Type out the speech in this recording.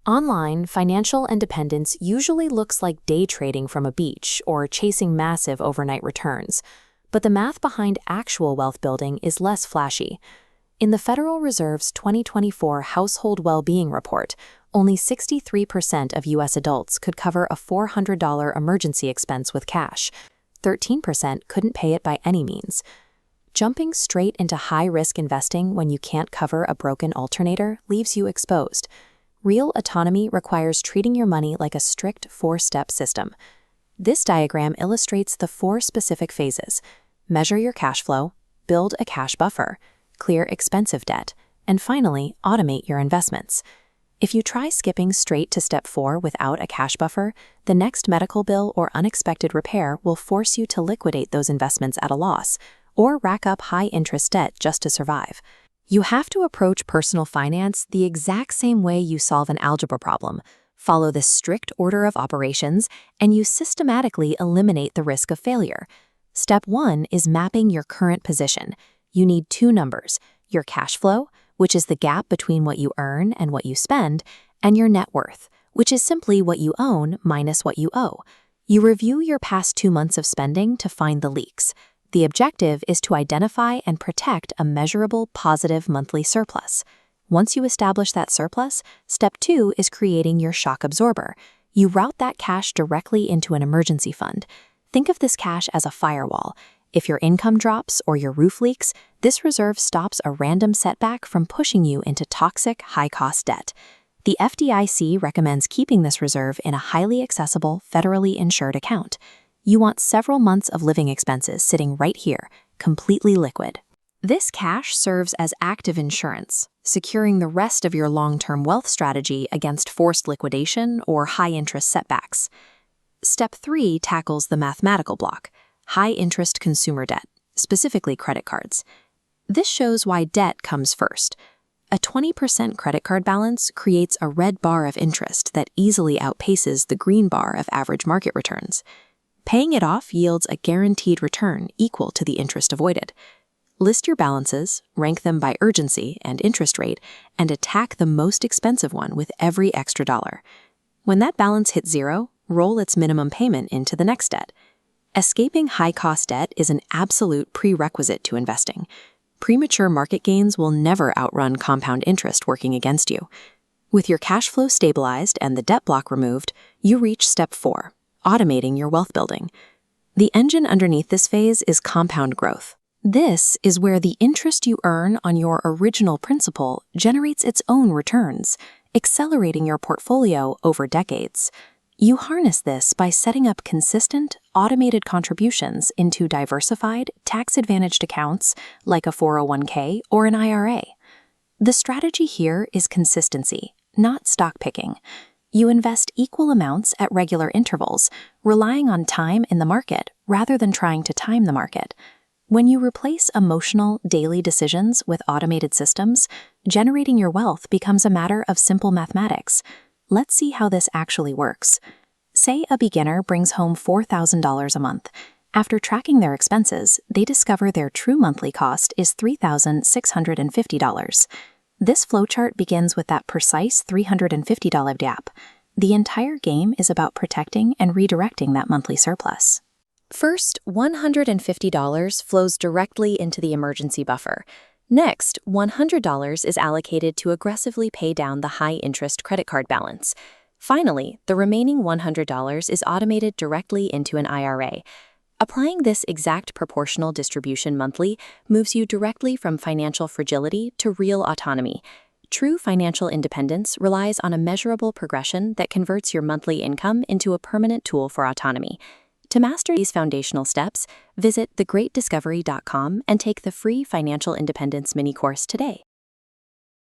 Online, financial independence usually looks like day trading from a beach or chasing massive overnight returns, but the math behind actual wealth building is less flashy. In the Federal Reserve's 2024 Household Well-Being Report, only 63% of U.S. adults could cover a $400 emergency expense with cash. 13% couldn't pay it by any means. Jumping straight into high-risk investing when you can't cover a broken alternator leaves you exposed. Real autonomy requires treating your money like a strict four-step system. This diagram illustrates the four specific phases: measure your cash flow, build a cash buffer, clear expensive debt, and finally, automate your investments. If you try skipping straight to step 4 without a cash buffer, the next medical bill or unexpected repair will force you to liquidate those investments at a loss, or rack up high-interest debt just to survive. You have to approach personal finance the exact same way you solve an algebra problem. Follow this strict order of operations, and you systematically eliminate the risk of failure. Step 1 is mapping your current position. You need two numbers: your cash flow, which is the gap between what you earn and what you spend, and your net worth, which is simply what you own minus what you owe. You review your past 2 months of spending to find the leaks. The objective is to identify and protect a measurable positive monthly surplus. Once you establish that surplus, step 2 is creating your shock absorber. You route that cash directly into an emergency fund. Think of this cash as a firewall. If your income drops or your roof leaks, this reserve stops a random setback from pushing you into toxic, high-cost debt. The FDIC recommends keeping this reserve in a highly accessible, federally insured account. You want several months of living expenses sitting right here, completely liquid. This cash serves as active insurance, securing the rest of your long-term wealth strategy against forced liquidation or high-interest setbacks. Step 3 tackles the mathematical block: high-interest consumer debt, specifically credit cards. This shows why debt comes first. A 20% credit card balance creates a red bar of interest that easily outpaces the green bar of average market returns. Paying it off yields a guaranteed return equal to the interest avoided. List your balances, rank them by urgency and interest rate, and attack the most expensive one with every extra dollar. When that balance hits zero, roll its minimum payment into the next debt. Escaping high-cost debt is an absolute prerequisite to investing. Premature market gains will never outrun compound interest working against you. With your cash flow stabilized and the debt block removed, you reach step 4. Automating your wealth building. The engine underneath this phase is compound growth. This is where the interest you earn on your original principal generates its own returns, accelerating your portfolio over decades. You harness this by setting up consistent, automated contributions into diversified, tax-advantaged accounts like a 401k or an IRA. The strategy here is consistency, not stock picking. You invest equal amounts at regular intervals, relying on time in the market rather than trying to time the market. When you replace emotional, daily decisions with automated systems, generating your wealth becomes a matter of simple mathematics. Let's see how this actually works. Say a beginner brings home $4,000 a month. After tracking their expenses, they discover their true monthly cost is $3,650. This flowchart begins with that precise $350 gap. The entire game is about protecting and redirecting that monthly surplus. First, $150 flows directly into the emergency buffer. Next, $100 is allocated to aggressively pay down the high-interest credit card balance. Finally, the remaining $100 is automated directly into an IRA. Applying this exact proportional distribution monthly moves you directly from financial fragility to real autonomy. True financial independence relies on a measurable progression that converts your monthly income into a permanent tool for autonomy. To master these foundational steps, visit thegreatdiscovery.com and take the free Financial Independence mini course today.